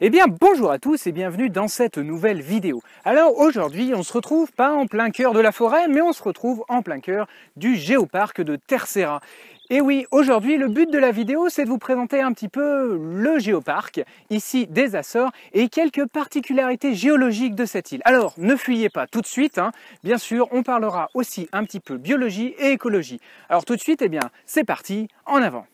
Eh bien bonjour à tous et bienvenue dans cette nouvelle vidéo. Alors aujourd'hui on se retrouve pas en plein cœur de la forêt mais on se retrouve en plein cœur du géoparc de Terceira. Et oui, aujourd'hui le but de la vidéo c'est de vous présenter un petit peu le géoparc ici des Açores et quelques particularités géologiques de cette île. Alors ne fuyez pas tout de suite, hein. Bien sûr on parlera aussi un petit peu biologie et écologie. Alors tout de suite, eh bien c'est parti, en avant.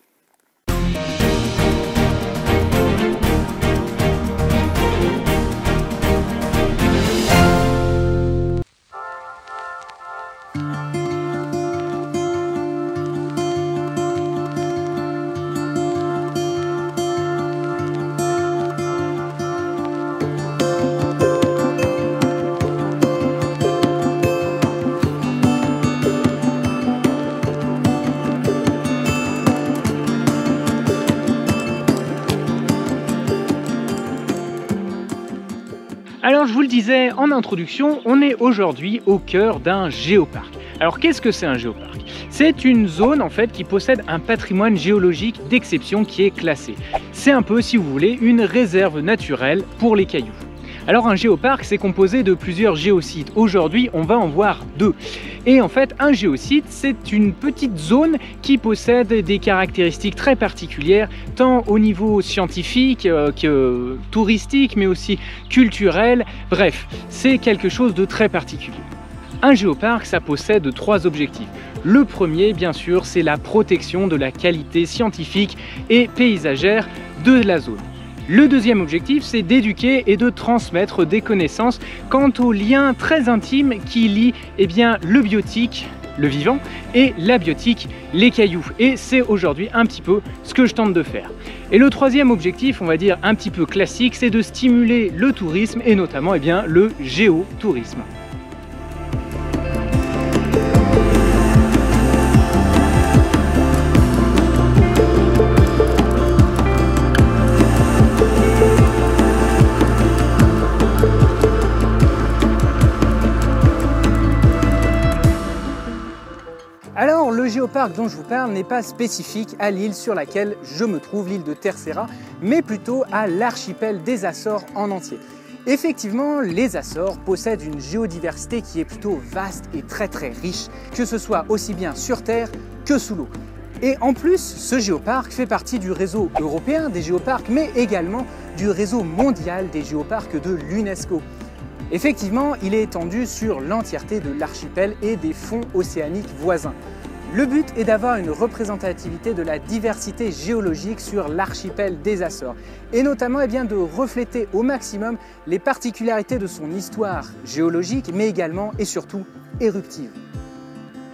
Alors je vous le disais en introduction, on est aujourd'hui au cœur d'un géoparc. Alors qu'est-ce que c'est un géoparc? C'est une zone en fait qui possède un patrimoine géologique d'exception qui est classé. C'est un peu, si vous voulez, une réserve naturelle pour les cailloux. Alors un géoparc c'est composé de plusieurs géosites. Aujourd'hui on va en voir deux. Et en fait un géosite c'est une petite zone qui possède des caractéristiques très particulières tant au niveau scientifique que touristique mais aussi culturel. Bref, c'est quelque chose de très particulier. Un géoparc ça possède trois objectifs. Le premier bien sûr c'est la protection de la qualité scientifique et paysagère de la zone. Le deuxième objectif, c'est d'éduquer et de transmettre des connaissances quant au lien très intime qui lie le biotique, le vivant, et l'abiotique, les cailloux. Et c'est aujourd'hui un petit peu ce que je tente de faire. Et le troisième objectif, on va dire un petit peu classique, c'est de stimuler le tourisme et notamment le géotourisme. Alors le géoparc dont je vous parle n'est pas spécifique à l'île sur laquelle je me trouve, l'île de Terceira, mais plutôt à l'archipel des Açores en entier. Effectivement, les Açores possèdent une géodiversité qui est plutôt vaste et très riche, que ce soit aussi bien sur terre que sous l'eau. Et en plus, ce géoparc fait partie du réseau européen des géoparcs, mais également du réseau mondial des géoparcs de l'UNESCO. Effectivement, il est étendu sur l'entièreté de l'archipel et des fonds océaniques voisins. Le but est d'avoir une représentativité de la diversité géologique sur l'archipel des Açores et notamment de refléter au maximum les particularités de son histoire géologique mais également et surtout éruptive.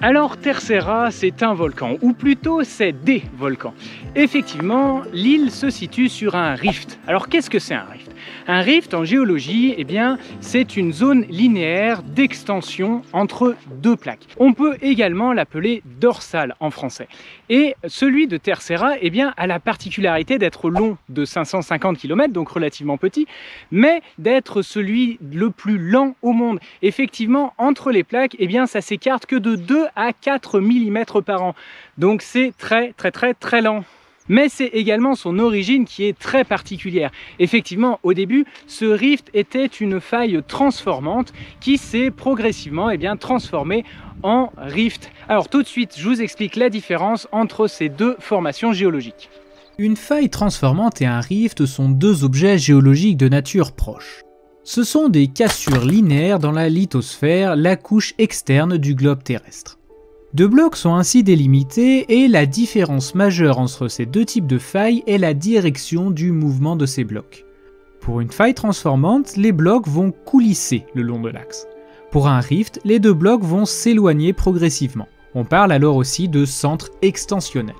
Alors Terceira c'est un volcan, ou plutôt c'est des volcans. Effectivement, l'île se situe sur un rift. Alors qu'est-ce que c'est un rift? Un rift en géologie, c'est une zone linéaire d'extension entre deux plaques. On peut également l'appeler dorsale en français. Et celui de Terceira a la particularité d'être long de 550 km, donc relativement petit, mais d'être celui le plus lent au monde. Effectivement, entre les plaques, ça s'écarte que de 2 à 4 mm par an. Donc c'est très lent. Mais c'est également son origine qui est très particulière. Effectivement, au début, ce rift était une faille transformante qui s'est progressivement transformée en rift. Alors tout de suite, je vous explique la différence entre ces deux formations géologiques. Une faille transformante et un rift sont deux objets géologiques de nature proche. Ce sont des cassures linéaires dans la lithosphère, la couche externe du globe terrestre. Deux blocs sont ainsi délimités et la différence majeure entre ces deux types de failles est la direction du mouvement de ces blocs. Pour une faille transformante, les blocs vont coulisser le long de l'axe. Pour un rift, les deux blocs vont s'éloigner progressivement. On parle alors aussi de centre extensionnel.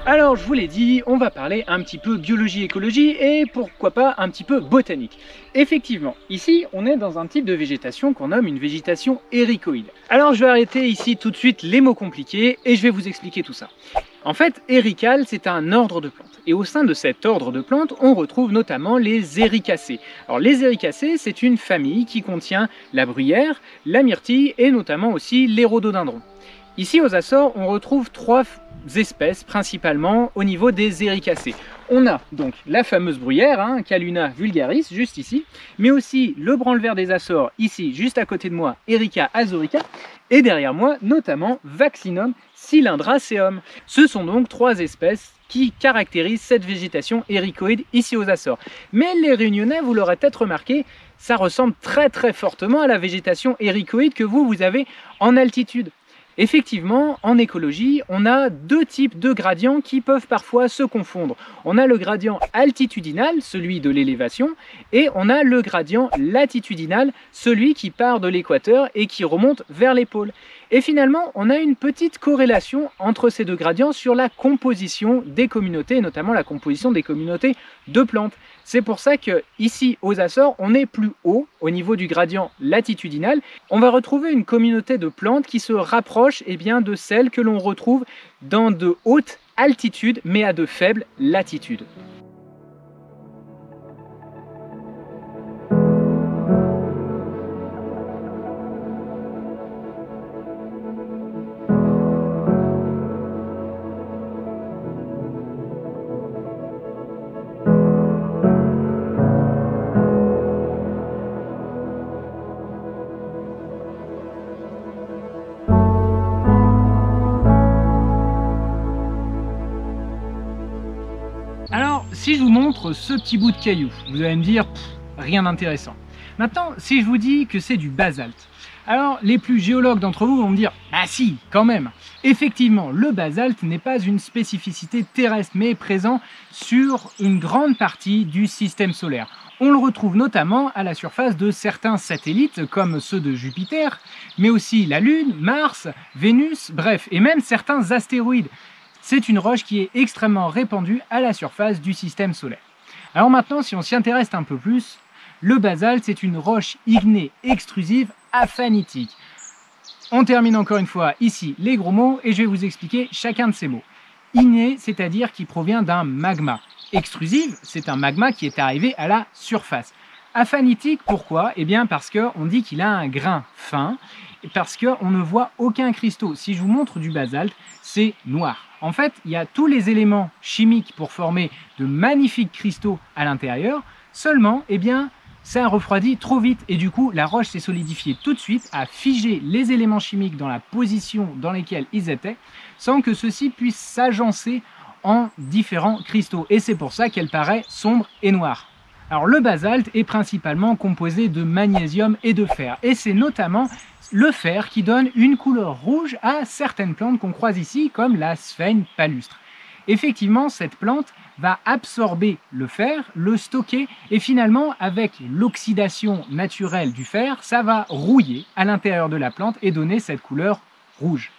Alors je vous l'ai dit, on va parler un petit peu biologie-écologie et pourquoi pas un petit peu botanique. Effectivement, ici on est dans un type de végétation qu'on nomme une végétation éricoïde. Alors je vais arrêter ici tout de suite les mots compliqués et je vais vous expliquer tout ça. En fait, éricale, c'est un ordre de plantes. Et au sein de cet ordre de plantes, on retrouve notamment les éricacées. Alors les éricacées, c'est une famille qui contient la bruyère, la myrtille et notamment aussi les rhododendrons. Ici aux Açores, on retrouve 3 espèces principalement au niveau des éricacées. On a donc la fameuse bruyère, Calluna vulgaris, juste ici, mais aussi le branle-vert des Açores, ici, juste à côté de moi, Erica azorica, et derrière moi, notamment Vaccinum cylindraceum. Ce sont donc 3 espèces qui caractérisent cette végétation éricoïde ici aux Açores. Mais les Réunionnais, vous l'aurez peut-être remarqué, ça ressemble très fortement à la végétation éricoïde que vous avez en altitude. Effectivement, en écologie, on a 2 types de gradients qui peuvent parfois se confondre. On a le gradient altitudinal, celui de l'élévation, et on a le gradient latitudinal, celui qui part de l'équateur et qui remonte vers les pôles. Et finalement, on a une petite corrélation entre ces 2 gradients sur la composition des communautés, notamment la composition des communautés de plantes. C'est pour ça que ici aux Açores, on est plus haut au niveau du gradient latitudinal. On va retrouver une communauté de plantes qui se rapproche de celles que l'on retrouve dans de hautes altitudes, mais à de faibles latitudes. Alors, si je vous montre ce petit bout de caillou, vous allez me dire, rien d'intéressant. Maintenant, si je vous dis que c'est du basalte, alors les plus géologues d'entre vous vont me dire, ah si, quand même. Effectivement, le basalte n'est pas une spécificité terrestre, mais est présent sur une grande partie du système solaire. On le retrouve notamment à la surface de certains satellites, comme ceux de Jupiter, mais aussi la Lune, Mars, Vénus, bref, et même certains astéroïdes. C'est une roche qui est extrêmement répandue à la surface du système solaire. Alors maintenant, si on s'y intéresse un peu plus, le basalte, c'est une roche ignée extrusive aphanitique. On termine encore une fois ici les gros mots et je vais vous expliquer chacun de ces mots. Ignée, c'est-à-dire qui provient d'un magma. Extrusive, c'est un magma qui est arrivé à la surface. Aphanitique, pourquoi? Eh bien parce qu'on dit qu'il a un grain fin, et parce qu'on ne voit aucun cristaux. Si je vous montre du basalte, c'est noir. En fait, il y a tous les éléments chimiques pour former de magnifiques cristaux à l'intérieur, seulement, eh bien, ça refroidit trop vite et du coup, la roche s'est solidifiée tout de suite, a figé les éléments chimiques dans la position dans laquelle ils étaient, sans que ceux-ci puissent s'agencer en différents cristaux. Et c'est pour ça qu'elle paraît sombre et noire. Alors le basalte est principalement composé de magnésium et de fer, et c'est notamment le fer qui donne une couleur rouge à certaines plantes qu'on croise ici, comme la sphène palustre. Effectivement, cette plante va absorber le fer, le stocker, et finalement, avec l'oxydation naturelle du fer, ça va rouiller à l'intérieur de la plante et donner cette couleur rouge.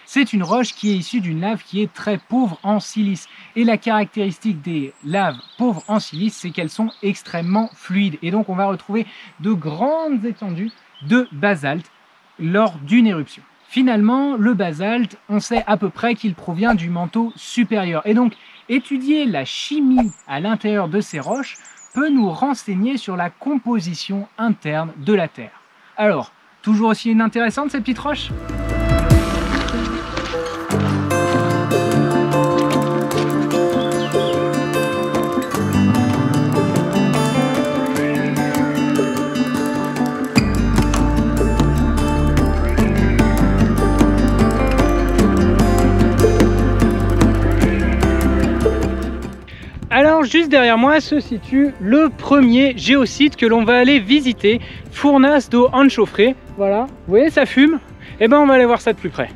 C'est une roche qui est issue d'une lave qui est très pauvre en silice. Et la caractéristique des laves pauvres en silice, c'est qu'elles sont extrêmement fluides. Et donc on va retrouver de grandes étendues de basalte lors d'une éruption. Finalement, le basalte, on sait à peu près qu'il provient du manteau supérieur. Et donc, étudier la chimie à l'intérieur de ces roches peut nous renseigner sur la composition interne de la Terre. Alors, toujours aussi inintéressante cette petite roche ? Alors juste derrière moi se situe le premier géosite que l'on va aller visiter, Furnas do Anchofre. Voilà, vous voyez ça fume? Eh ben on va aller voir ça de plus près.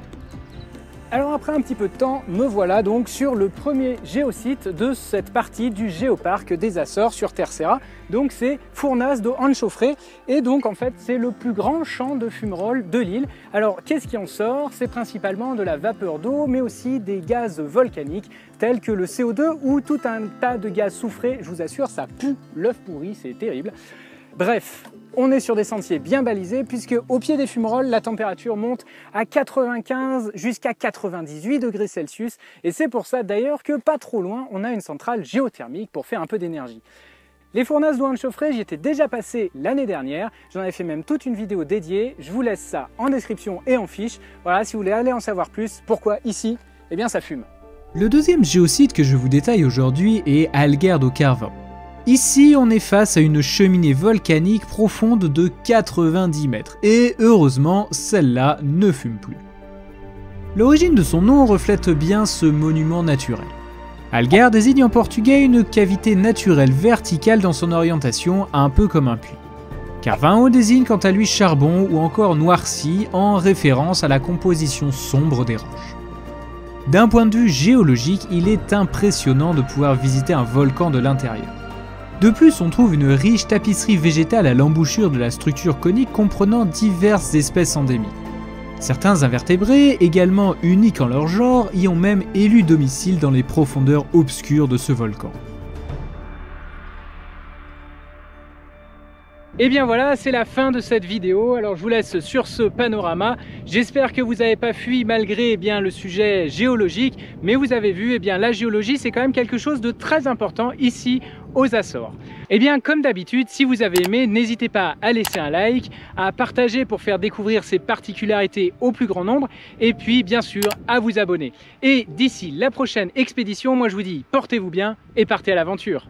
Alors après un petit peu de temps, me voilà donc sur le premier géosite de cette partie du géoparc des Açores sur Terceira. Donc c'est Furnas do Anchofre et donc en fait c'est le plus grand champ de fumerolles de l'île. Alors qu'est-ce qui en sort? C'est principalement de la vapeur d'eau mais aussi des gaz volcaniques tels que le CO2 ou tout un tas de gaz soufrés. Je vous assure, ça pue l'œuf pourri, c'est terrible. Bref, on est sur des sentiers bien balisés puisque au pied des fumerolles, la température monte à 95 jusqu'à 98 degrés Celsius et c'est pour ça d'ailleurs que pas trop loin, on a une centrale géothermique pour faire un peu d'énergie. Les Furnas do Anchofre, j'y étais déjà passé l'année dernière, j'en avais fait même toute une vidéo dédiée, je vous laisse ça en description et en fiche. Voilà, si vous voulez aller en savoir plus, pourquoi ici, eh bien ça fume. Le deuxième géosite que je vous détaille aujourd'hui est Alger do Carvão. Ici, on est face à une cheminée volcanique profonde de 90 mètres, et heureusement, celle-là ne fume plus. L'origine de son nom reflète bien ce monument naturel. Alger désigne en portugais une cavité naturelle verticale dans son orientation, un peu comme un puits. Carvão désigne quant à lui charbon ou encore noirci, en référence à la composition sombre des roches. D'un point de vue géologique, il est impressionnant de pouvoir visiter un volcan de l'intérieur. De plus, on trouve une riche tapisserie végétale à l'embouchure de la structure conique comprenant diverses espèces endémiques. Certains invertébrés, également uniques en leur genre, y ont même élu domicile dans les profondeurs obscures de ce volcan. Et bien voilà, c'est la fin de cette vidéo. Alors je vous laisse sur ce panorama. J'espère que vous n'avez pas fui malgré le sujet géologique, mais vous avez vu, la géologie c'est quand même quelque chose de très important ici aux Açores. Et bien comme d'habitude, si vous avez aimé, n'hésitez pas à laisser un like, à partager pour faire découvrir ces particularités au plus grand nombre, et puis bien sûr à vous abonner. Et d'ici la prochaine expédition, moi je vous dis portez-vous bien et partez à l'aventure.